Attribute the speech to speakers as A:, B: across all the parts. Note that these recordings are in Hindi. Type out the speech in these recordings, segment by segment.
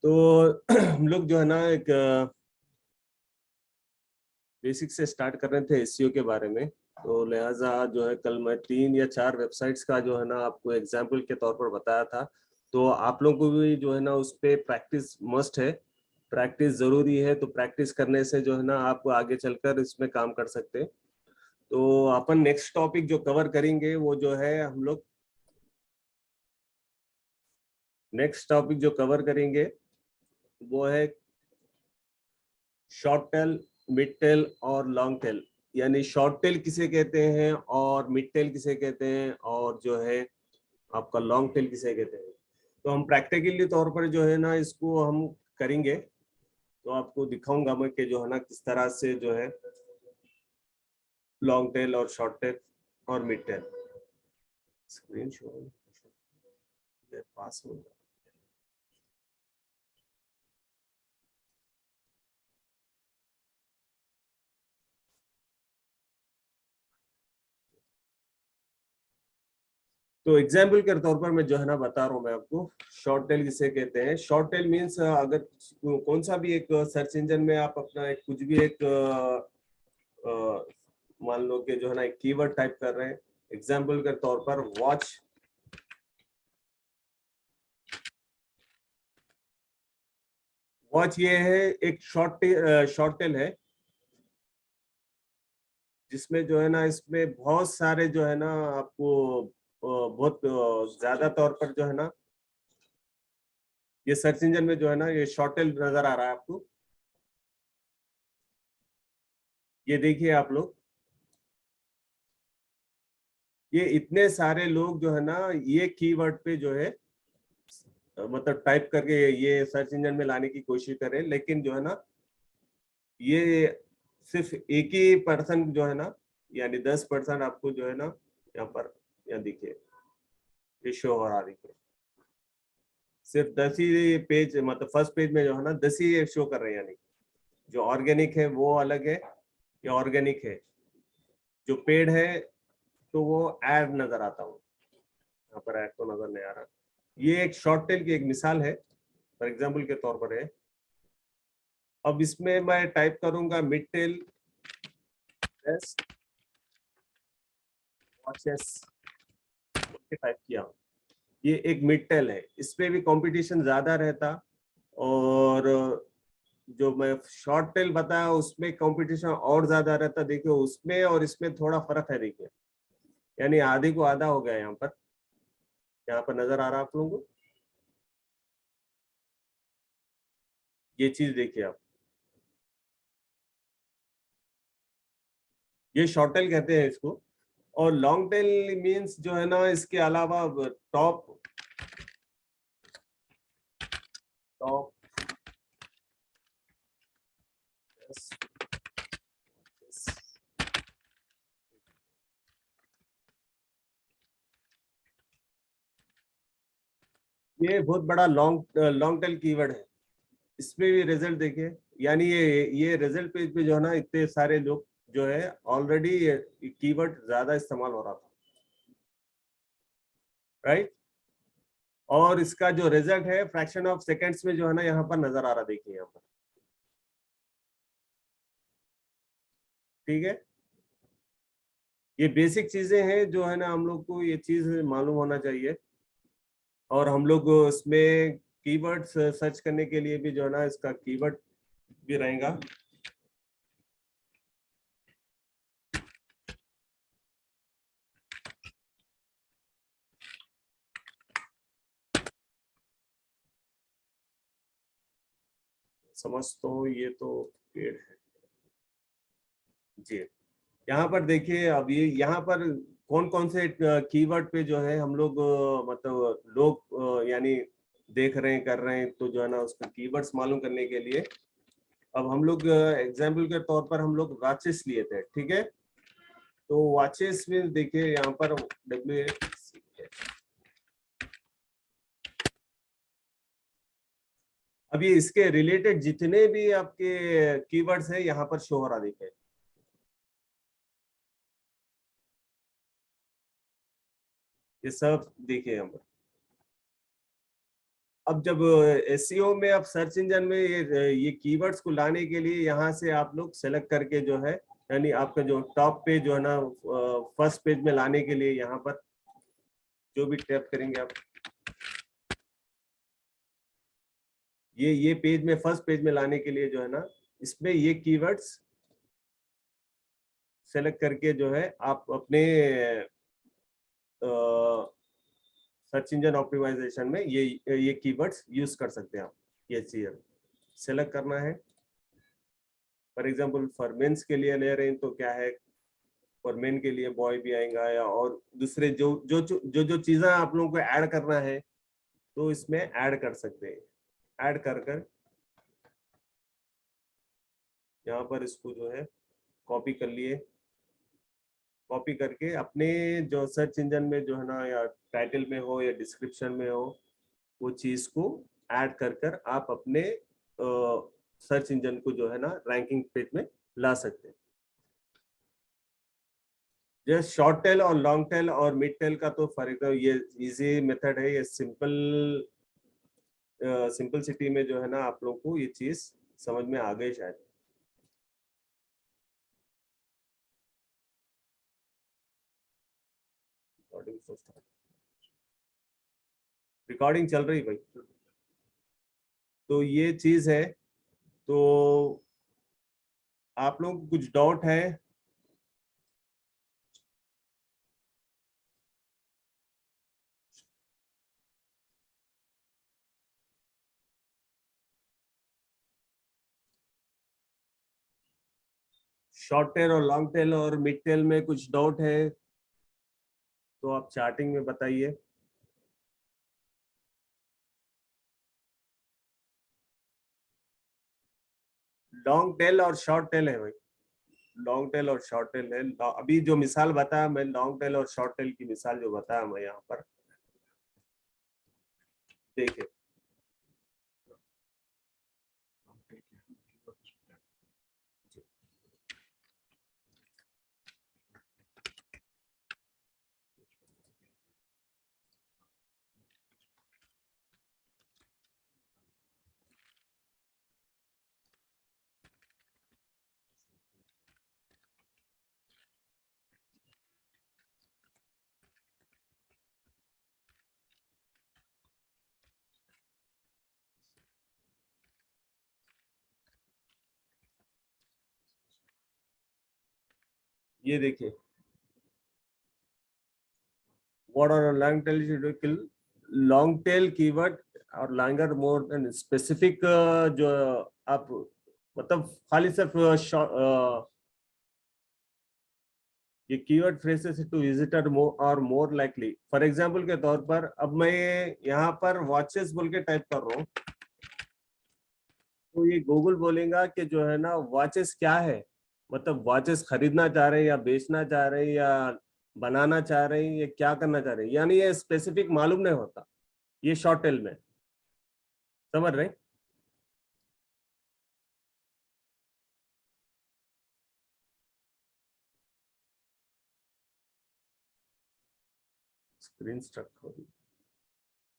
A: तो हम लोग जो है ना एक बेसिक से स्टार्ट कर रहे थे एसईओ के बारे में। तो लिहाजा जो है कल मैं 3 या 4 वेबसाइट्स का जो है ना आपको एग्जाम्पल के तौर पर बताया था। तो आप लोगों को भी जो है ना उस पे प्रैक्टिस मस्ट है, प्रैक्टिस जरूरी है। तो प्रैक्टिस करने से जो है ना आप आगे चलकर इसमें काम कर सकते हैं। तो अपन नेक्स्ट टॉपिक जो कवर करेंगे वो जो है हम लोग नेक्स्ट टॉपिक जो कवर करेंगे वो है शॉर्ट टेल, मिड टेल और लॉन्ग टेल। यानी शॉर्ट टेल किसे कहते हैं और मिड टेल किसे कहते हैं और जो है आपका लॉन्ग टेल किसे कहते हैं। तो हम प्रैक्टिकली तौर पर जो है ना इसको हम करेंगे। तो आपको दिखाऊंगा मैं कि जो है ना किस तरह से जो है लॉन्ग टेल और शॉर्ट टेल और मिड टेल। स्क्रीन शो पास हो गया। तो एग्जाम्पल के तौर पर मैं जो है ना बता रहा हूँ मैं आपको शॉर्ट टेल किसे कहते हैं। शॉर्ट टेल मीन्स अगर कौन सा भी एक सर्च इंजन में आप अपना एक कुछ भी एक मान लो कि जो है ना एक कीवर्ड टाइप कर रहे हैं। एग्जाम्पल के तौर पर वॉच, वॉच ये है एक शॉर्ट टेल है जिसमें जो है ना इसमें बहुत सारे जो है ना आपको बहुत ज्यादा तौर पर जो है ना ये सर्च इंजन में जो है ना ये शॉर्ट टेल नजर आ रहा है आपको। ये देखिए आप लोग, ये इतने सारे लोग जो है ना ये कीवर्ड पे जो है मतलब टाइप करके ये सर्च इंजन में लाने की कोशिश करें, लेकिन जो है ना ये सिर्फ एक ही पर्सन जो है ना यानी 10% आपको जो है ना यहाँ पर यहाँ देखिए ये शो हो रहा देखिए। सिर्फ 10 ही पेज मतलब फर्स्ट पेज में जो है ना 10 ही शो कर रहे हैं। यानी जो ऑर्गेनिक है वो अलग है, ये ऑर्गेनिक है। जो पेड है तो वो ऐड नजर आता हूँ, यहाँ पर ऐड तो नजर नहीं आ रहा। ये एक शॉर्ट टेल की एक मिसाल है, फॉर एग्जाम्पल के तौर पर है। अब इसमें मैं टाइप करूंगा mid tell best watches type किया। ये एक मिड टेल है, इसमें भी कंपटीशन ज्यादा रहता। और जो मैं शॉर्ट टेल बताया उसमें कंपटीशन और ज्यादा रहता। देखिए उसमें और इसमें थोड़ा फर्क है देखिए, यानी आधे को आधा हो गया। यहाँ पर नजर आ रहा है आप लोगों को ये चीज देखिए आप। ये शॉर्ट टेल कहते हैं इसको। और लॉन्ग टेल मींस जो है ना इसके अलावा टॉप टॉप ये बहुत बड़ा लॉन्ग लॉन्ग टेल कीवर्ड है। इसमें भी रिजल्ट देखिए, यानी ये रिजल्ट पेज पे जो है ना इतने सारे लोग जो है ऑलरेडी कीवर्ड ज्यादा इस्तेमाल हो रहा था, राइट। और इसका जो रिजल्ट है फ्रैक्शन ऑफ सेकेंड्स में जो है ना यहाँ पर नजर आ रहा देखिए यहाँ पर, ठीक है। ये बेसिक चीजें हैं जो है ना हम लोग को ये चीज मालूम होना चाहिए। और हम लोग इसमें कीवर्ड्स सर्च करने के लिए भी जो है ना इसका कीवर्ड भी रहेगा। समझ तो ये तो पेड़ है जी। यहाँ पर देखिए अब ये यहाँ पर कौन कौन से कीवर्ड पे जो है हम लोग मतलब लोग यानी देख रहे हैं कर रहे हैं। तो जो है ना उसका कीवर्ड्स मालूम करने के लिए अब हम लोग एग्जाम्पल के तौर पर हम लोग वॉचेस लिए थे, ठीक है। तो वॉचेस में देखिए यहाँ पर डब्ल्यू, अब ये इसके रिलेटेड जितने भी आपके कीवर्ड्स हैं यहाँ पर शो हो रहा देखिए। ये सब देखिए यहाँ पर अब जब एसईओ में अब सर्च इंजन में ये कीवर्ड्स को लाने के लिए यहाँ से आप लोग सेलेक्ट करके जो है, यानी आपका जो टॉप पे जो है ना फर्स्ट पेज में लाने के लिए यहाँ पर जो भी टैप करेंगे आप, ये पेज में फर्स्ट पेज में लाने के लिए जो है ना, इसमें ये कीवर्ड्स सेलेक्ट करके जो है आप अपने सर्च इंजन ऑप्टिमाइजेशन में ये कीवर्ड्स यूज कर सकते हैं आप। ये चीज सेलेक्ट करना है। फॉर एग्जांपल फॉर मेंस के लिए ले रहे हैं तो क्या है, फॉर मेन के लिए बॉय भी आएगा, या और दूसरे जो चीजें आप लोगों को ऐड करना है तो इसमें ऐड कर सकते हैं। ऐड कर यहाँ पर इसको जो है कॉपी कर लिए। कॉपी करके अपने जो सर्च इंजन में जो है ना, या टाइटल में हो या डिस्क्रिप्शन में हो, वो चीज को ऐड कर आप अपने सर्च इंजन को जो है ना रैंकिंग पेज में ला सकते हैं। जस्ट शॉर्ट टेल और लॉन्ग टेल और मिड टेल का तो फर्क है, ये इजी मेथड है, ये सिंपल सिटी में जो है ना आप लोग को ये चीज समझ में आ गई शायद। रिकॉर्डिंग चल रही भाई। तो ये चीज है। तो आप लोग को कुछ डाउट है? शॉर्ट टेल और लॉन्ग टेल और मिड टेल में कुछ डाउट है तो आप चार्टिंग में बताइए। लॉन्ग टेल और शॉर्ट टेल है भाई, लॉन्ग टेल और शॉर्ट टेल है। अभी जो मिसाल बताया मैं, लॉन्ग टेल और शॉर्ट टेल की मिसाल जो बताया मैं यहाँ पर, देखिए ये देखिए, what are long tail kill long tail keyword और longer more than specific जो आप मतलब खाली सिर्फ ये कीवर्ड फ्रेसेस टू विजिटर और मोर लाइकली। फॉर एग्जांपल के तौर पर अब मैं यहाँ पर वॉचेस बोल के टाइप कर रहा हूँ तो ये गूगल बोलेगा कि जो है ना वॉचेस क्या है, मतलब वॉचेस खरीदना चाह रहे हैं या बेचना चाह रहे हैं या बनाना चाह रहे हैं या क्या करना चाह रहे हैं, यानी ये स्पेसिफिक मालूम नहीं होता ये शॉर्ट टेल में। समझ रहे? स्क्रीन स्ट्रक हो रही,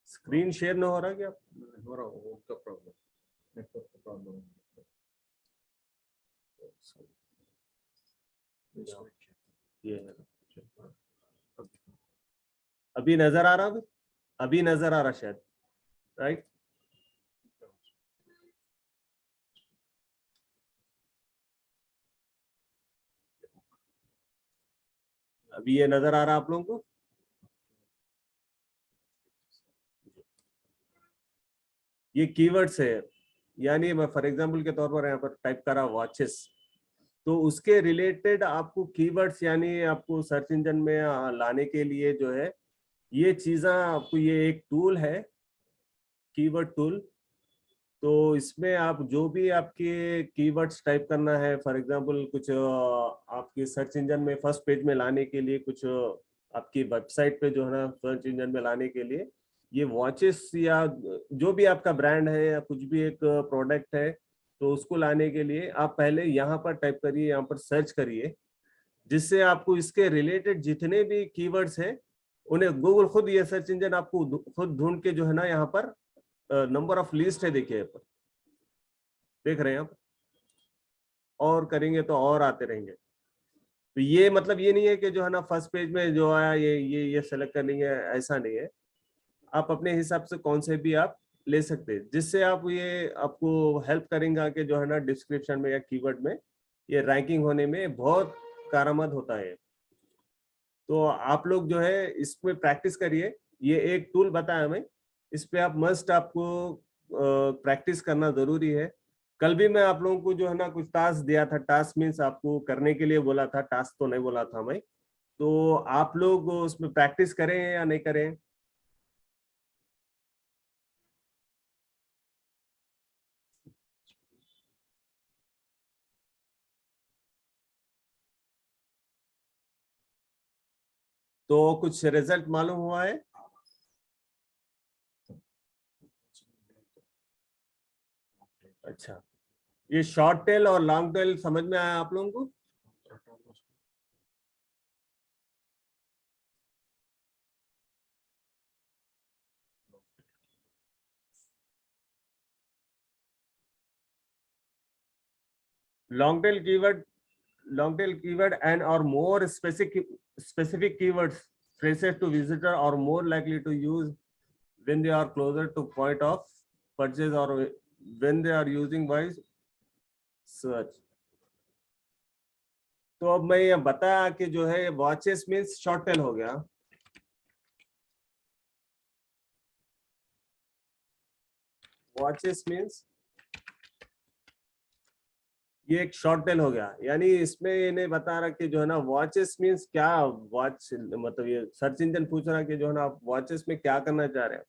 A: स्क्रीन शेयर ना हो रहा क्या?
B: हो रहा हो उसका प्रॉब्लम, नेटवर्क का प्रॉब्लम।
A: ये है, अभी नजर आ रहा, अभी नजर आ रहा शायद, राइट? अभी ये नजर आ रहा आप लोगों को? ये कीवर्ड्स है, यानी मैं फॉर एग्जांपल के तौर पर यहाँ पर टाइप करा वॉचेस, तो उसके रिलेटेड आपको कीवर्ड्स यानी आपको सर्च इंजन में लाने के लिए जो है ये चीज़ें आपको, ये एक टूल है कीवर्ड टूल। तो इसमें आप जो भी आपके कीवर्ड्स टाइप करना है, फॉर एग्जांपल कुछ आपके सर्च इंजन में फर्स्ट पेज में लाने के लिए, कुछ आपकी वेबसाइट पे जो है ना सर्च इंजन में लाने के लिए, ये वॉचेस या जो भी आपका ब्रांड है या कुछ भी एक प्रोडक्ट है, तो उसको लाने के लिए आप पहले यहाँ पर टाइप करिए, यहाँ पर सर्च करिए, जिससे आपको इसके रिलेटेड जितने भी कीवर्ड्स हैं उन्हें गूगल खुद, ये सर्च इंजन आपको खुद ढूंढ के जो है ना यहाँ पर नंबर ऑफ लिस्ट है, देखिए यहाँ पर देख रहे हैं आप, और करेंगे तो और आते रहेंगे। तो ये मतलब ये नहीं है कि जो है ना फर्स्ट पेज में जो आया ये सेलेक्ट करनी है, ऐसा नहीं है। आप अपने हिसाब से कौन से भी आप ले सकते हैं, जिससे आप ये आपको हेल्प करेंगे कि जो है ना डिस्क्रिप्शन में या कीवर्ड में ये रैंकिंग होने में बहुत कारआमद होता है। तो आप लोग जो है इसमें प्रैक्टिस करिए। ये एक टूल बताया हमें, इस पे आप मस्ट आपको प्रैक्टिस करना जरूरी है। कल भी मैं आप लोगों को जो है ना कुछ टास्क दिया था, टास्क मीन्स आपको करने के लिए बोला था, टास्क तो नहीं बोला था मैं। तो आप लोग उसमें प्रैक्टिस करें या नहीं करें? तो कुछ रिजल्ट मालूम हुआ है? अच्छा, ये शॉर्ट टेल और लॉन्ग टेल समझ में आया आप लोगों को? long tail keyword and or more specific keywords phrases to visitor are more likely to use when they are closer to point of purchase or when they are using voice search। तो अब मैं ये बताया कि जो है वॉचेस मीन्स शॉर्ट टेल हो गया, वॉचेस मीन्स ये एक शॉर्ट टेल हो गया। यानी इसमें इन्हें बता रहा कि जो है ना वॉचेस मीन्स क्या, वॉच मतलब ये सर्च इंजन पूछ रहा कि जो है ना आप वॉचेस में क्या करना चाह रहे हैं।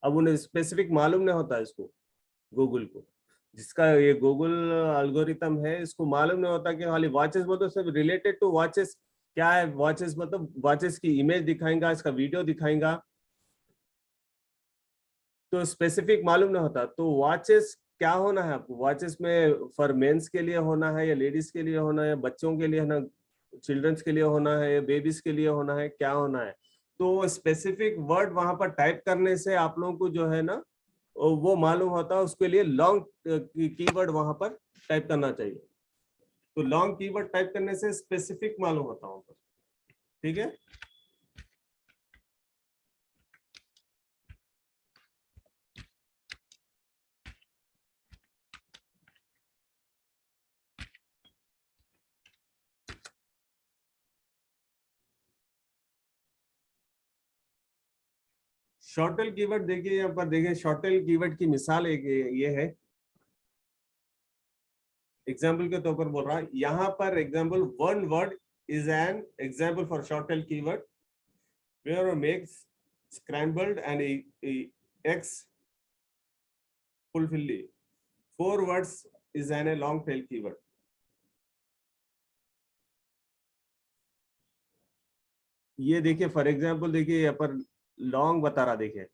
A: अब उन्हें स्पेसिफिक मालूम नहीं होता इसको, गूगल को, जिसका ये गूगल एल्गोरिथम है, इसको मालूम नहीं होता कि खाली वॉचेस मतलब सिर्फ रिलेटेड टू वॉचेस क्या है। वॉचेस मतलब वॉचेस की इमेज दिखाएगा, इसका वीडियो दिखाएगा, तो स्पेसिफिक मालूम नहीं होता। तो वॉचेस क्या होना है आपको, वॉचेस में फॉर मेंस के लिए होना है या लेडीज के लिए होना है, बच्चों के लिए है ना, चिल्ड्रंस के लिए होना है या बेबीज के लिए होना है, क्या होना है। तो स्पेसिफिक वर्ड वहां पर टाइप करने से आप लोगों को जो है ना वो मालूम होता है, उसके लिए लॉन्ग कीवर्ड वहां पर टाइप करना चाहिए। तो लॉन्ग कीवर्ड टाइप करने से स्पेसिफिक मालूम होता है, ठीक है। शॉर्टेल कीवर्ड देखिए, यहाँ पर देखिए शॉर्टेल कीवर्ड की मिसाल एक ये है, एग्जाम्पल के तौर पर बोल रहा है यहाँ पर। Example one word is an example for short tail keyword where makes scrambled and eggs fulfilly। 4 words is an a long tail keyword। ये देखिए फॉर एग्जाम्पल, देखिए यहाँ पर लॉन्ग बता रहा, देखिए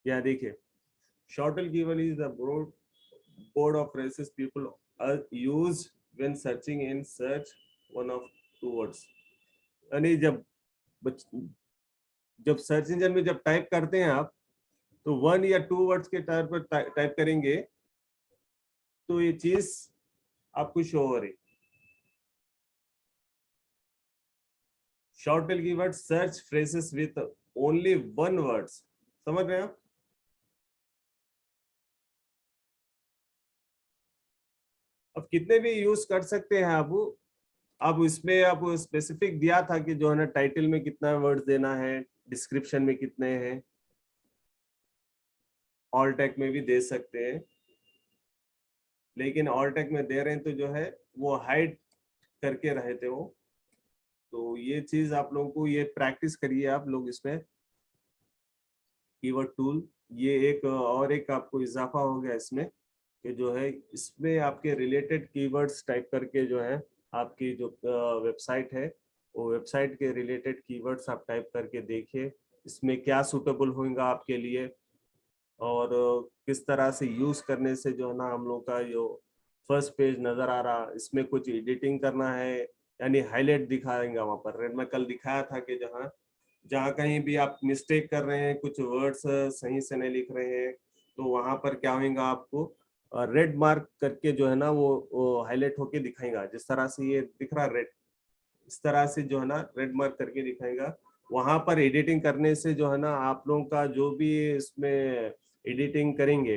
A: या देखिए shortel keyword is the broad board of phrases people use when searching in search one of two words। यानी जब सर्च इंजन में जब टाइप करते हैं आप, तो 1 या 2 वर्ड्स के टाइप पर टाइप करेंगे तो ये चीज आपको शो हो रही। Short tail keyword search phrases with only 1 words, समझ रहे हैं आप? अब कितने भी यूज कर सकते हैं आप। अब इसमें आप स्पेसिफिक दिया था कि जो है ना टाइटल में कितना वर्ड्स देना है, डिस्क्रिप्शन में कितने हैं, ऑल टैग में भी दे सकते हैं, लेकिन ऑल टैग में दे रहे हैं तो जो है वो हाइड करके रहे थे वो। तो ये चीज आप लोगों को ये प्रैक्टिस करिए आप लोग इसमें, कीवर्ड टूल। ये एक और एक आपको इजाफा हो गया इसमें कि जो है इसमें आपके रिलेटेड कीवर्ड्स टाइप करके जो है आपकी जो वेबसाइट है, वो वेबसाइट के रिलेटेड कीवर्ड्स आप टाइप करके देखिए इसमें क्या सूटेबल होगा आपके लिए, और किस तरह से यूज करने से जो है ना हम लोग का जो फर्स्ट पेज नजर आ रहा, इसमें कुछ एडिटिंग करना है यानी हाईलाइट दिखाएंगे वहां पर। रेड में कल दिखाया था कि जहाँ जहाँ कहीं भी आप मिस्टेक कर रहे हैं, कुछ वर्ड्स सही से नहीं लिख रहे हैं, तो वहां पर क्या होगा, आपको रेड मार्क करके जो है ना वो हाईलाइट होके दिखाएगा। जिस तरह से ये दिख रहा रेड, इस तरह से जो है ना रेड मार्क करके दिखाएगा। वहां पर एडिटिंग करने से जो है ना आप लोगों का जो भी इसमें एडिटिंग करेंगे,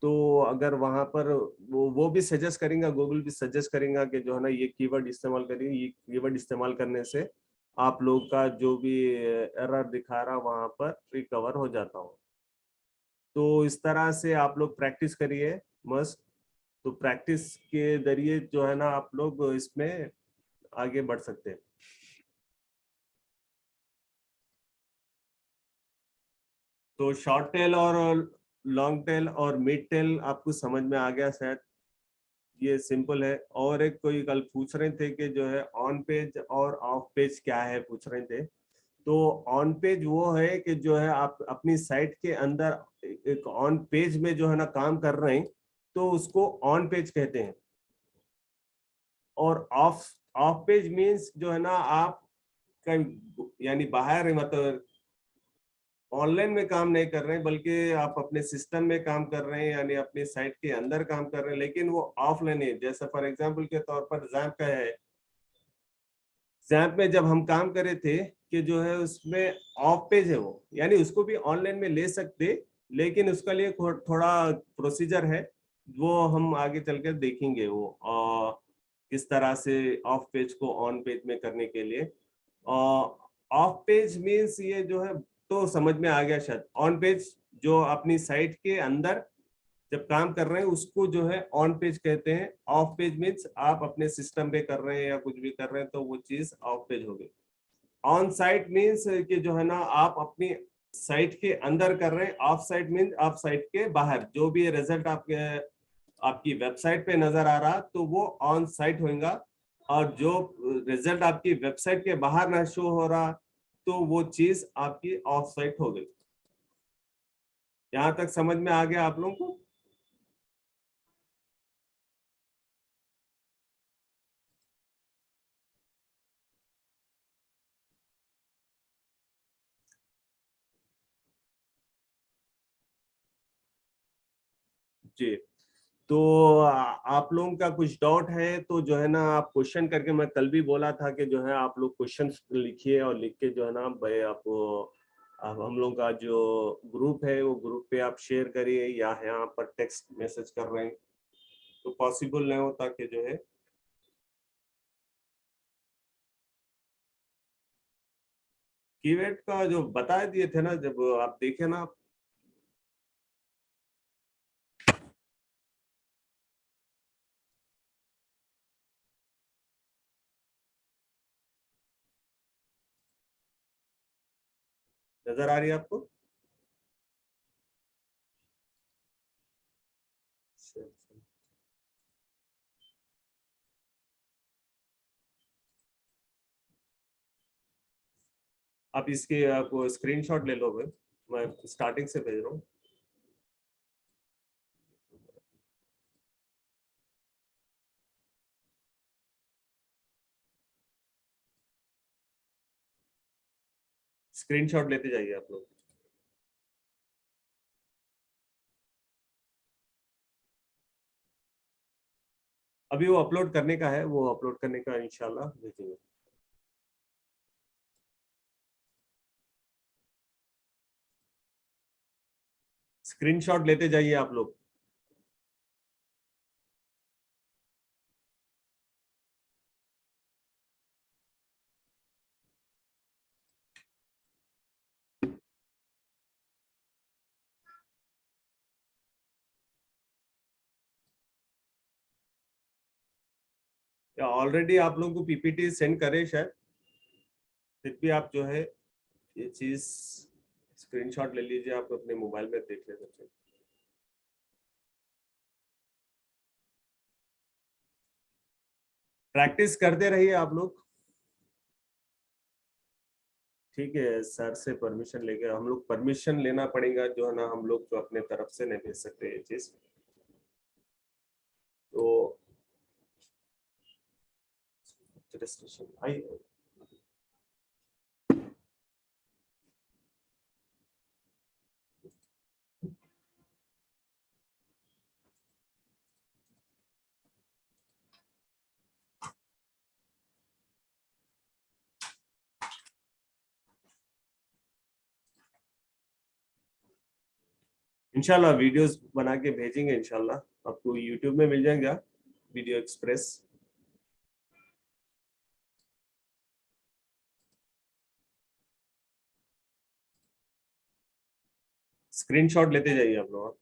A: तो अगर वहां पर वो भी सजेस्ट करेंगे, गूगल भी सजेस्ट करेगा कि जो है ना ये कीवर्ड इस्तेमाल करिए, ये कीवर्ड इस्तेमाल करने से आप लोग का जो भी एरर दिखा रहा वहां पर रिकवर हो जाता हो। तो इस तरह से आप लोग प्रैक्टिस करिए मस्त। तो प्रैक्टिस के जरिए जो है ना आप लोग इसमें आगे बढ़ सकते हैं। तो शॉर्ट टेल और लॉन्ग टेल और मिड टेल आपको समझ में आ गया शायद, ये सिंपल है। और एक कोई कल पूछ रहे थे कि जो है ऑन पेज और ऑफ पेज क्या है, पूछ रहे थे। तो ऑन पेज वो है कि जो है आप अपनी साइट के अंदर एक ऑन पेज में जो है ना काम कर रहे हैं, तो उसको ऑन पेज कहते हैं। और ऑफ ऑफ पेज मीन्स जो है ना आप कहीं यानी बाहर, मतलब ऑनलाइन में काम नहीं कर रहे हैं, बल्कि आप अपने सिस्टम में काम कर रहे हैं, यानी अपनी साइट के अंदर काम कर रहे हैं, लेकिन वो ऑफलाइन है। जैसा फॉर एग्जांपल के तौर पर जैम्प का है। जैम्प में जब हम काम कर रहे थे कि जो है उसमें ऑफ पेज है वो, यानी उसको भी ऑनलाइन में ले सकते, लेकिन उसका लिए थोड़ा प्रोसीजर है, वो हम आगे चलकर देखेंगे वो किस तरह से ऑफ पेज को ऑन पेज में करने के लिए। ऑफ पेज मीन्स ये जो है, तो समझ में आ गया शायद। ऑन पेज जो अपनी साइट के अंदर जब काम कर रहे हैं उसको जो है ऑन पेज कहते हैं। ऑफ पेज मीन्स आप अपने सिस्टम पे कर रहे हैं या कुछ भी कर रहे हैं, तो वो चीज ऑफ पेज हो गई। ऑन साइट मीन्स कि जो है ना आप अपनी साइट के अंदर कर रहे हैं। ऑफ साइट मीन्स आप साइट के बाहर जो भी रिजल्ट आपके आपकी वेबसाइट पे नजर आ रहा, तो वो ऑन साइट होगा। और जो रिजल्ट आपकी वेबसाइट के बाहर ना शो हो रहा, तो वो चीज आपकी ऑफ साइट हो गई। यहां तक समझ में आ गया आप लोगों को? जी। तो आप लोगों का कुछ डाउट है तो जो है ना आप क्वेश्चन करके, मैं कल भी बोला था कि जो है आप लोग क्वेश्चन लिखिए, और लिख के जो है ना भाई आप हम लोग का जो ग्रुप है वो ग्रुप पे आप शेयर करिए, या यहाँ पर टेक्स्ट मैसेज कर रहे हैं तो पॉसिबल नहीं होता कि जो है। कीवर्ड का जो बता दिए थे ना, जब आप देखे ना, नजर आ रही है आपको? आप इसके आपको स्क्रीनशॉट ले लो भाई, मैं स्टार्टिंग से भेज रहा हूँ। स्क्रीनशॉट लेते जाइए आप लोग। अभी वो अपलोड करने का है, वो अपलोड करने का इंशाल्लाह भेजेंगे। स्क्रीनशॉट लेते जाइए आप लोग। या ऑलरेडी आप लोगों को पीपीटी सेंड करे शायद, फिर भी आप जो है ये चीज स्क्रीनशॉट ले लीजिए, आप अपने मोबाइल में देख ले सकते हैं। प्रैक्टिस करते रहिए आप लोग। ठीक है, सर से परमिशन लेके, हम लोग परमिशन लेना पड़ेगा जो है ना, हम लोग तो अपने तरफ से नहीं भेज सकते ये चीज। तो registration. I इंशाल्लाह वीडियोस बना के भेजेंगे, इंशाल्लाह आपको यूट्यूब में मिल जाएगा वीडियो एक्सप्रेस। स्क्रीनशॉट लेते जाइए आप लोग।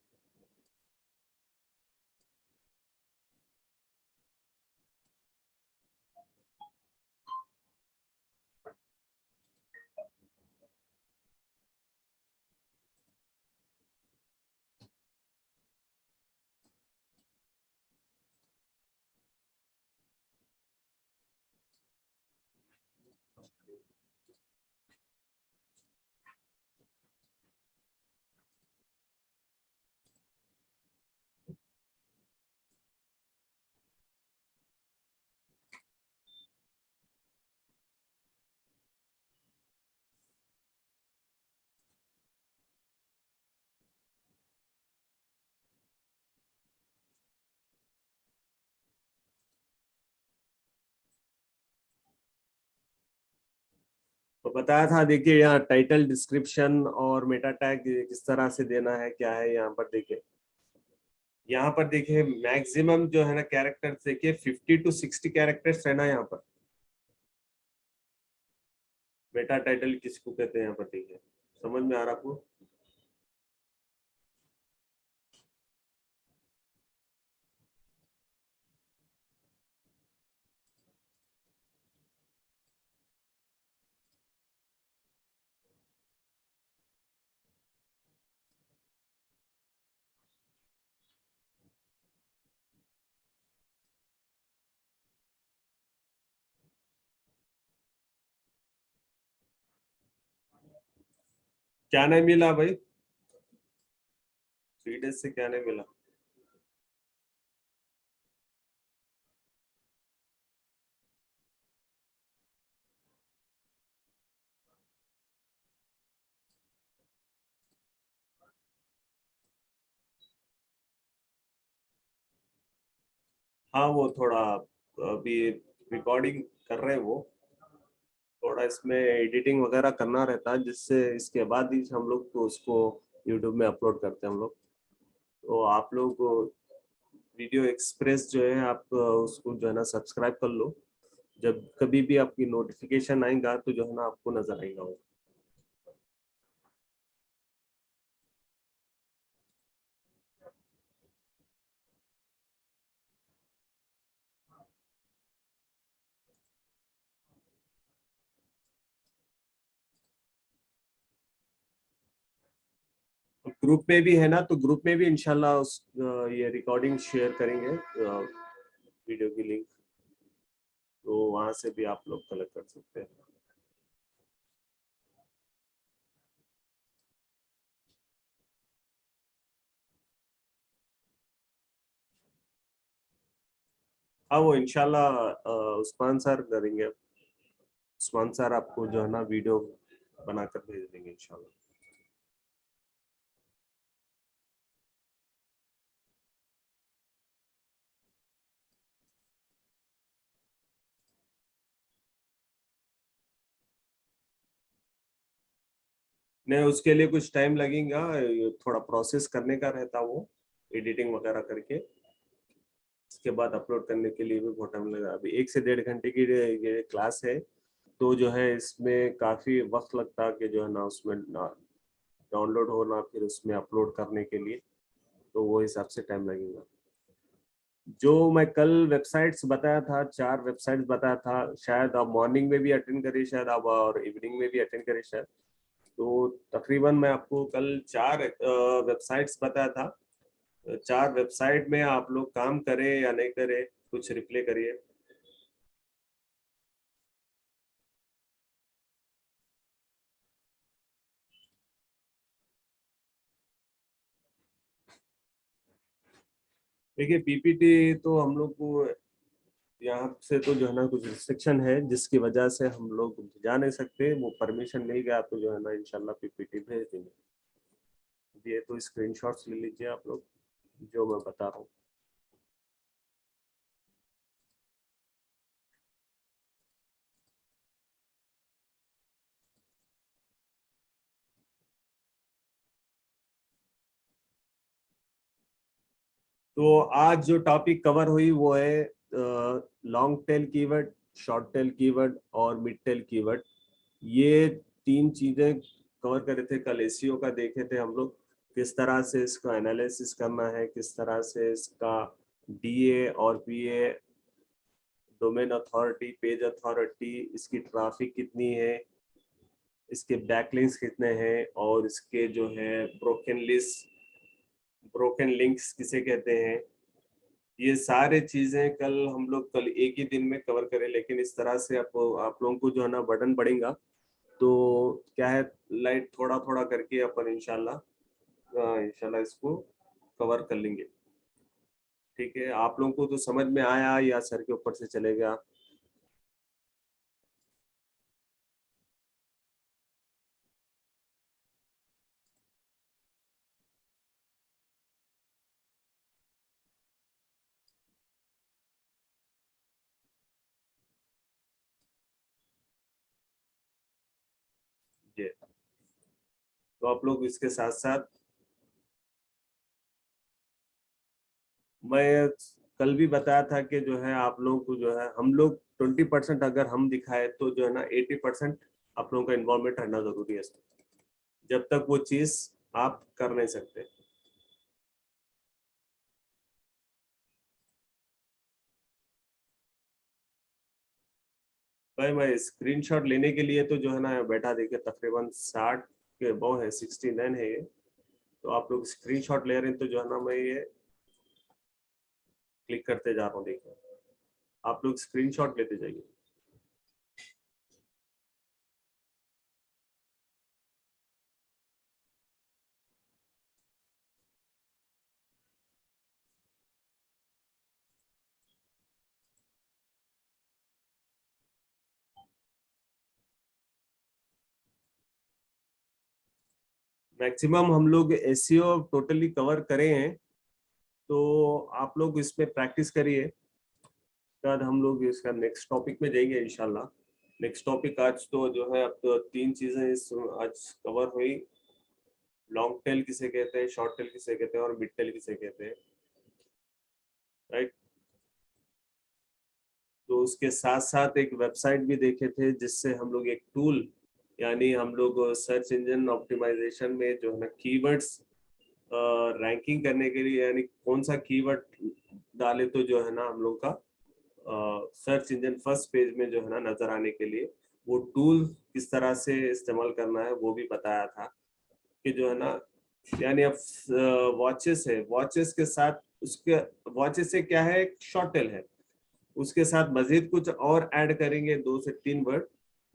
A: तो बताया था, देखिए यहाँ टाइटल, डिस्क्रिप्शन और मेटा टैग किस तरह से देना है, क्या है यहाँ पर देखिए। यहाँ पर देखिए मैक्सिमम जो है ना कैरेक्टर्स, देखिए 50 to 60 कैरेक्टर्स है ना यहाँ पर। मेटा टाइटल किसको कहते हैं यहाँ पर देखिए, समझ में आ रहा आपको? क्या नहीं मिला भाई? 3 days से क्या नहीं मिला? हाँ वो थोड़ा अभी रिकॉर्डिंग कर रहे हैं वो, थोड़ा इसमें एडिटिंग वगैरह करना रहता है, जिससे इसके बाद ही हम लोग तो उसको यूट्यूब में अपलोड करते हैं हम लोग। तो आप लोग वीडियो एक्सप्रेस जो है आप उसको जो है ना सब्सक्राइब कर लो, जब कभी भी आपकी नोटिफिकेशन आएगा तो जो है ना आपको नजर आएगा वो। ग्रुप में भी है ना, तो ग्रुप में भी इंशाल्लाह उस ये रिकॉर्डिंग शेयर करेंगे, वीडियो की लिंक, तो वहां से भी आप लोग कलेक्ट कर सकते हैं। हाँ वो इंशाल्लाह उस्मान सर करेंगे, उस्मान सर आपको जो है ना वीडियो बनाकर भेज देंगे इंशाल्लाह। नहीं उसके लिए कुछ टाइम लगेगा, ये थोड़ा प्रोसेस करने का रहता वो, एडिटिंग वगैरह करके इसके बाद अपलोड करने के लिए भी बहुत टाइम लगेगा। अभी 1 से 1.5 घंटे की ये क्लास है, तो जो है इसमें काफी वक्त लगता है कि जो है ना उसमें डाउनलोड होना, फिर उसमें अपलोड करने के लिए, तो वो हिसाब से टाइम लगेगा। जो मैं कल वेबसाइट्स बताया था, 4 वेबसाइट्स बताया था, शायद आप मॉर्निंग में भी अटेंड करिए, शायद आप और इवनिंग में भी अटेंड करिए शायद। तो तकरीबन मैं आपको कल 4 वेबसाइट्स बताया था। 4 वेबसाइट में आप लोग काम करें या नहीं करें, कुछ रिप्लाई करिए। देखिए पीपीटी तो हम लोग को यहाँ से तो जो है ना कुछ रिस्ट्रिक्शन है जिसकी वजह से हम लोग जा नहीं सकते, वो परमिशन मिल गया तो जो है ना इंशाल्लाह पीपीटी भेज देंगे। ये तो स्क्रीनशॉट्स ले लीजिए आप लोग जो मैं बता रहा हूँ। तो आज जो टॉपिक कवर हुई वो है long tail keyword, short tail keyword और मिड टेल कीवर्ड। ये तीन चीजें कवर करे थे। कल एसईओ का देखे थे हम लोग, किस तरह से इसका एनालिसिस करना है, किस तरह से इसका डीए और पीए, डोमेन अथॉरिटी, पेज अथॉरिटी, इसकी ट्रैफिक कितनी है, इसके बैकलिंक्स कितने हैं, और इसके जो है ब्रोकन लिस्ट, ब्रोकन लिंक्स किसे कहते हैं, ये सारे चीजें कल एक ही दिन में कवर करें। लेकिन इस तरह से आप लोगों को जो है ना बर्डन बढ़ेगा, तो क्या है, लाइट थोड़ा थोड़ा करके अपन इंशाल्लाह इसको कवर कर लेंगे। ठीक है, आप लोगों को तो समझ में आया या सर के ऊपर से चलेगा? ये तो आप लोग इसके साथ साथ, मैं कल भी बताया था कि जो है आप लोगों को जो है, हम लोग 20% अगर हम दिखाए तो जो है ना 80% आप लोगों का इन्वॉल्वमेंट रहना जरूरी है इसमें, जब तक वो चीज आप कर नहीं सकते। भाई मैं स्क्रीनशॉट लेने के लिए तो जो है ना बैठा, देखिए तकरीबन 60 के अबव है, 69 है ये। तो आप लोग स्क्रीनशॉट ले रहे हैं तो जो है ना मैं ये क्लिक करते जा रहा हूँ, देखिए आप लोग स्क्रीनशॉट लेते जाइए। मैक्सिमम हम लोग एसईओ टोटली कवर करे हैं, तो आप लोग इसमें प्रैक्टिस करिए। बाद हम लोग इसका नेक्स्ट टॉपिक में जाएंगे इंशाल्लाह। नेक्स्ट टॉपिक आज तो जो है, अब तो तीन चीजें इस आज कवर हुई। लॉन्ग टेल किसे कहते हैं, शॉर्ट टेल किसे कहते हैं, और मिड टेल किसे कहते हैं, राइट। तो उसके साथ साथ एक वेबसाइट भी देखे थे जिससे हम लोग एक टूल, यानी हम लोग सर्च इंजन ऑप्टिमाइजेशन में जो है ना कीवर्ड्स रैंकिंग करने के लिए, यानी कौन सा कीवर्ड डाले तो जो है ना हम लोग का सर्च इंजन फर्स्ट पेज में जो है ना नजर आने के लिए वो टूल किस तरह से इस्तेमाल करना है, वो भी बताया था। कि जो है ना, यानी अब वॉचेस है, वॉचेस के साथ उसके, वॉचेस से क्या है, एक शॉर्ट टेल है, उसके साथ मजीद कुछ और ऐड करेंगे, 2 से 3 वर्ड,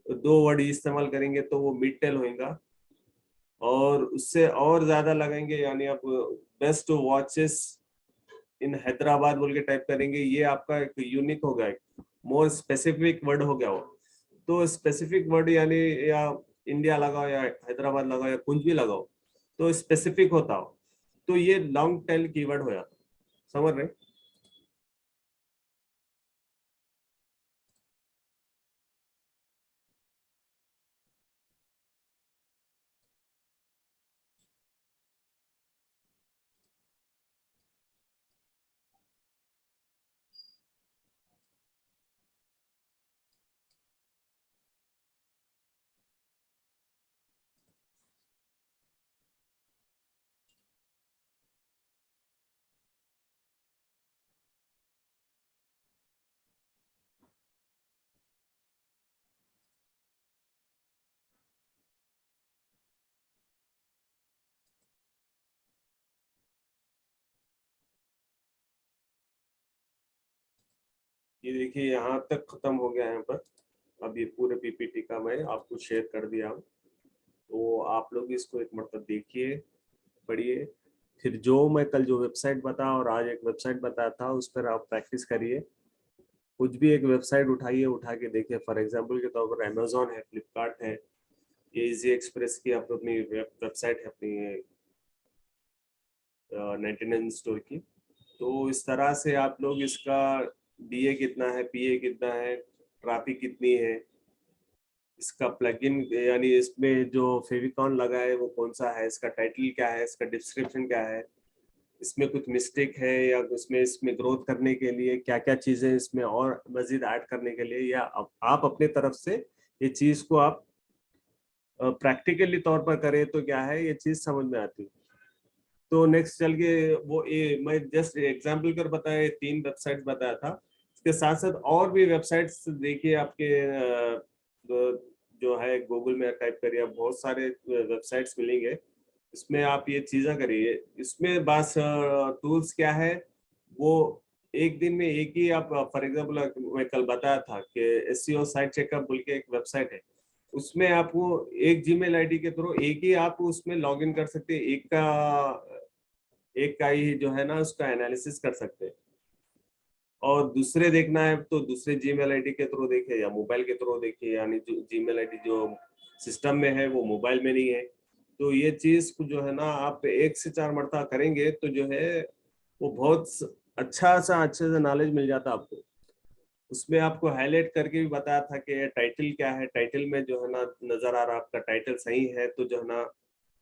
A: 2 वर्ड इस्तेमाल करेंगे तो वो मिड टेल होगा। और उससे और ज्यादा लगाएंगे, यानी आप बेस्ट वॉचेस इन हैदराबाद बोल के टाइप करेंगे, ये आपका एक यूनिक हो गया, एक मोर स्पेसिफिक वर्ड हो गया वो। तो स्पेसिफिक वर्ड यानी, या इंडिया लगाओ या हैदराबाद लगाओ या कुछ भी लगाओ, तो स्पेसिफिक होता हो, तो ये लॉन्ग टेल कीवर्ड हो जाता। समझ रहे? ये देखिए यहाँ तक खत्म हो गया है यहाँ पर। अब ये पूरे पीपीटी का मैं आपको शेयर कर दिया हूँ, तो आप लोग इसको एक मरतब देखिए, पढ़िए। फिर जो मैं कल जो वेबसाइट बताया और आज एक वेबसाइट बताया था, उस पर आप प्रैक्टिस करिए। कुछ भी एक वेबसाइट उठाइए, उठा के देखिए। फॉर एग्जांपल के तौर पर अमेजोन है, फ्लिपकार्ट है, ये इजी एक्सप्रेस की आप अपनी वेबसाइट है अपनी 99 स्टोर की। तो इस तरह से आप लोग इसका डीए कितना है, पीए कितना है, ट्रैफिक कितनी है, इसका प्लगइन यानी इसमें जो फेविकॉन लगा है वो कौन सा है, इसका टाइटल क्या है, इसका डिस्क्रिप्शन क्या है, इसमें कुछ मिस्टेक है या इसमें ग्रोथ करने के लिए क्या क्या चीजें इसमें और मजीद ऐड करने के लिए, या आप अपने तरफ से ये चीज को आप प्रैक्टिकली तौर पर करें तो क्या है ये चीज समझ में आती है। तो नेक्स्ट चल के वो मैं जस्ट एग्जांपल कर बताया, 3 वेबसाइट्स बताया था। इसके साथ साथ और भी वेबसाइट्स देखिए आपके जो है गूगल में टाइप करिए, आप बहुत सारे वेबसाइट्स मिलेंगे। इसमें आप ये चीजें करिए। इसमें बस टूल्स क्या है, वो एक दिन में एक ही आप, फॉर एग्जांपल मैं कल बताया था कि एसईओ साइट चेकअप बोल के एक वेबसाइट है, उसमें आपको एक जीमेल आईडी के थ्रू एक ही आप उसमें लॉग इन कर सकते हैं, एक का ही जो है ना उसका एनालिसिस कर सकते हैं। और दूसरे देखना है तो दूसरे जीमेल आईडी के थ्रू देखिए या मोबाइल के थ्रू देखिए, यानी जो जीमेल आईडी जो सिस्टम में है वो मोबाइल में नहीं है। तो ये चीज को जो है ना आप 1 से 4 मरतबा करेंगे तो जो है वो बहुत अच्छे से नॉलेज मिल जाता है आपको। उसमें आपको हाईलाइट करके भी बताया था कि टाइटल क्या है, टाइटल में जो है ना नजर आ रहा आपका टाइटल सही है तो जो है ना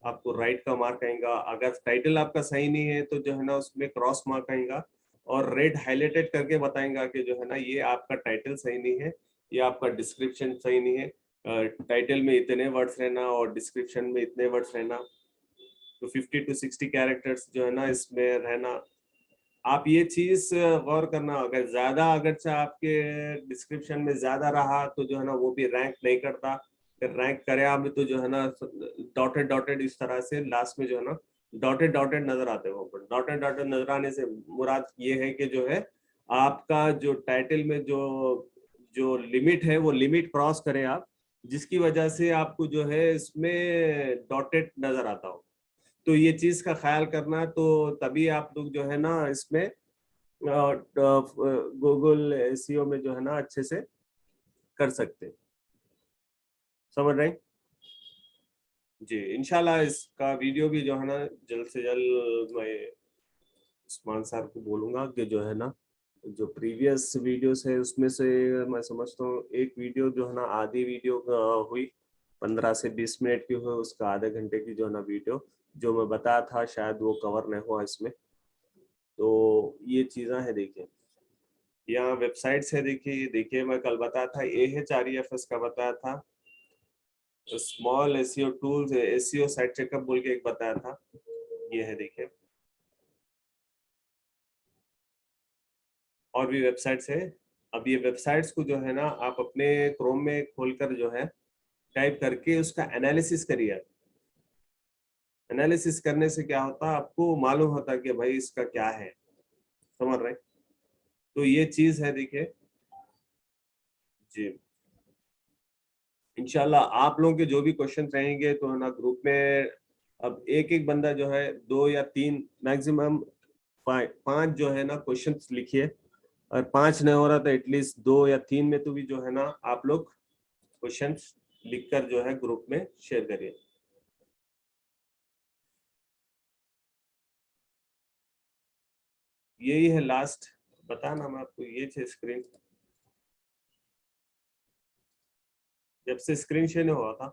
A: आपको राइट का मार्क आएगा। अगर टाइटल आपका सही नहीं है तो जो है ना उसमें क्रॉस मार्क आएगा और रेड हाईलाइटेड करके बताएगा कि जो है ना ये आपका टाइटल सही नहीं है, ये आपका डिस्क्रिप्शन सही नहीं है। टाइटल में इतने वर्ड्स रहना और डिस्क्रिप्शन में इतने वर्ड्स रहना, तो 50 to 60 कैरेक्टर्स जो है ना इसमें रहना। आप ये चीज गौर करना, अगर ज्यादा अगर आपके डिस्क्रिप्शन में ज्यादा रहा तो जो है ना वो भी रैंक नहीं करता। फिर रैंक करे आप तो जो है ना डॉटेड डॉटेड इस तरह से लास्ट में जो है ना डॉटेड डॉटेड नजर आते हैं। वहां पर डॉटेड डॉटेड नजर आने से मुराद ये है कि जो है आपका जो टाइटल में जो जो लिमिट है वो लिमिट क्रॉस करें आप, जिसकी वजह से आपको जो है इसमें डॉटेड नजर आता हो। तो ये चीज का ख्याल करना, तो तभी आप लोग जो है ना इसमें गूगल एसईओ में जो है ना अच्छे से कर सकते हैं। समझ रहे हैं? जी इंशाल्लाह इसका वीडियो भी जो है ना जल्द से जल्द मैं उस्मान सर को बोलूंगा कि जो है ना जो प्रीवियस वीडियोस है उसमें से मैं समझता हूँ एक वीडियो जो है ना आधी वीडियो हुई 15 से 20 मिनट की हुई, उसका आधे घंटे की जो है ना वीडियो जो मैं बताया था शायद वो कवर नहीं हुआ इसमें। तो ये चीज़ें हैं देखिए, यहाँ वेबसाइट्स है देखिए, देखिए मैं कल बताया था AHREFS का बताया था, small SEO tools SEO site checkup बोल के एक बताया था, ये है देखिए। और भी वेबसाइट्स है। अब ये वेबसाइट्स को जो है ना आप अपने क्रोम में खोलकर जो है टाइप करके उसका एनालिसिस करिए। एनालिसिस करने से क्या होता है आपको मालूम होता है कि भाई इसका क्या है। समझ रहे हैं? तो ये चीज है देखिए जी। इंशाल्लाह आप लोगों के जो भी क्वेश्चन रहेंगे तो है ना ग्रुप में, अब एक एक बंदा जो है 2 या 3 मैक्सिमम 5 जो है ना क्वेश्चंस लिखिए, और 5 नहीं हो रहा तो एटलीस्ट 2 या 3 में तो भी जो है ना आप लोग क्वेश्चंस लिखकर जो है ग्रुप में शेयर करिए। यही है लास्ट बताना मैं आपको, ये छे स्क्रीन जब से स्क्रीन शेयर हुआ था।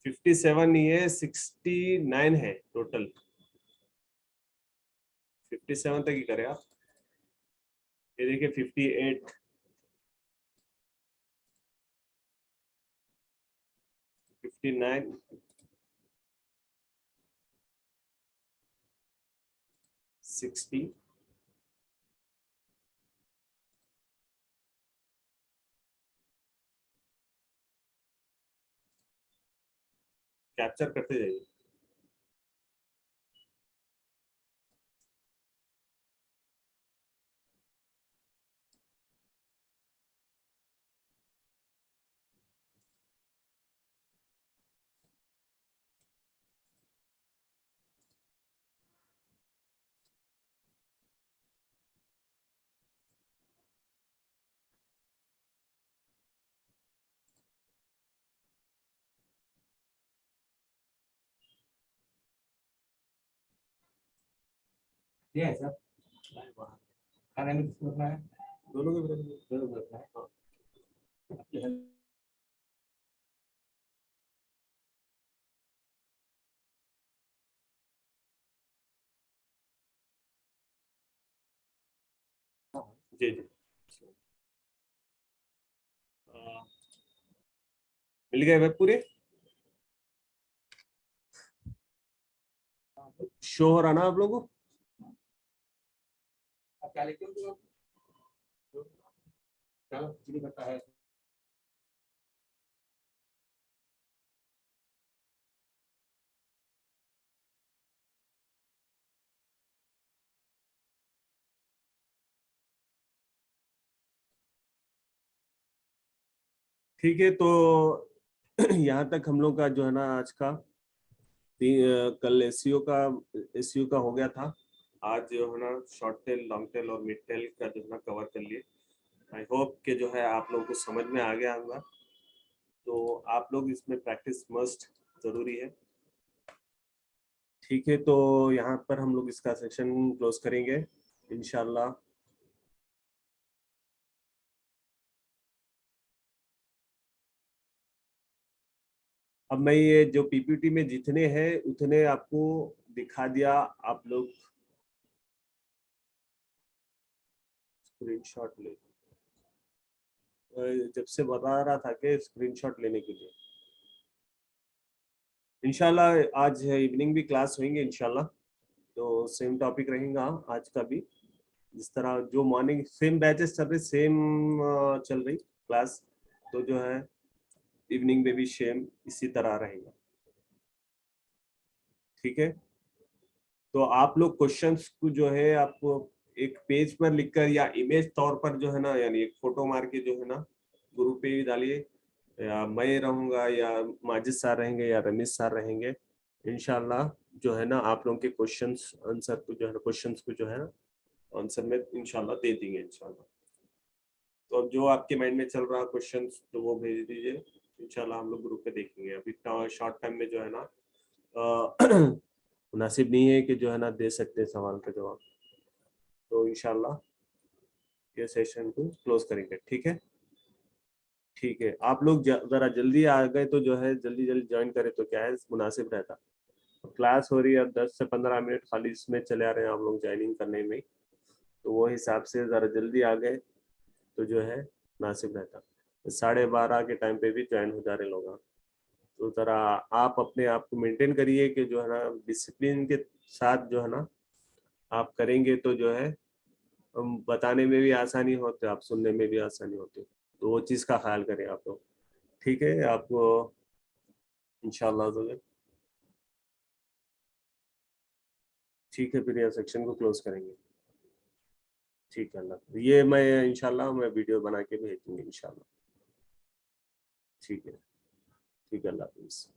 A: 57 नहीं है, 69 है टोटल। 57 तक ही करें आप। ये देखिए 58, 59, 60। कैप्चर करते जाइए।
C: ये है सर खाने में किसको रखना है
A: दोनों के बराबर।
C: दोनों को रखना है हाँ
A: जी जी अ, मिल गए वेब पूरे शो हो रहा ना आप लोगों को?
C: आप क्या लिखते हो चलो खिचड़ी करता है
A: ठीक है तो यहाँ तक हम लोग का जो है ना आज का कल एसईओ का हो गया था। आज जो है ना शॉर्ट टेल लॉन्ग टेल और मिड टेल का जो है ना कवर कर लिए। आई होप कि जो है आप लोगों को समझ में आ गया होगा। तो आप लोग इसमें प्रैक्टिस मस्ट जरूरी है। ठीक है तो यहाँ पर हम लोग इसका सेक्शन क्लोज करेंगे इंशाल्लाह। अब मैं ये जो पीपीटी में जितने हैं उतने आपको दिखा दिया। आप लोग स्क्रीनशॉट ले जब से बता रहा था कि स्क्रीनशॉट लेने के लिए। इंशाल्लाह आज इवनिंग भी क्लास होंगे इंशाल्लाह। तो सेम टॉपिक रहेगा आज का भी। जिस तरह जो मॉर्निंग सेम बैचेस चल रही सेम चल रही क्लास तो जो है इवनिंग में भी सेम इसी तरह रहेगा। ठीक है तो आप लोग क्वेश्चंस को जो है आपको एक पेज पर लिखकर या इमेज तौर पर जो है ना यानी एक फोटो मार के जो है ना ग्रुप पे ही डालिए। या मैं रहूंगा या माजिद सर रहेंगे या रमेश सर रहेंगे। इंशाल्लाह जो है ना आप लोगों के क्वेश्चंस आंसर को जो है ना क्वेश्चंस को जो है ना आंसर में इंशाल्लाह दे देंगे इंशाल्लाह। तो अब जो आपके माइंड में चल रहा क्वेश्चंस तो वो भेज दीजिए। इंशाल्लाह हम लोग ग्रुप पे देखेंगे। अभी शॉर्ट टाइम में जो है ना मुनासिब नहीं है कि जो है ना दे सकते हैं सवाल का जवाब। तो इंशाल्लाह ये सेशन को क्लोज करेंगे। ठीक है ठीक है आप लोग जरा जल्दी आ गए तो जो है जल्दी जल्दी ज्वाइन करें तो क्या है मुनासिब रहता। क्लास हो रही है अब 10 से 15 मिनट खाली इसमें चले आ रहे हैं आप लोग ज्वाइनिंग करने में। तो वो हिसाब से जरा जल्दी आ गए तो जो है मुनासिब रहता। 12:30 के टाइम पे भी ज्वाइन हो जा रहे लोग। तो जरा आप अपने आप को मेंटेन करिए कि जो है ना डिसिप्लिन के साथ जो है ना आप करेंगे तो जो है बताने में भी आसानी होती है आप सुनने में भी आसानी होती है। तो वो चीज़ का ख्याल करें आप लोग। ठीक है आपको इंशाल्लाह ठीक है फिर ये सेक्शन को क्लोज करेंगे। ठीक है अल्लाह ये मैं इंशाल्लाह मैं वीडियो बना के भेज दूंगी इंशाल्लाह। ठीक है अल्लाह हाफिज़।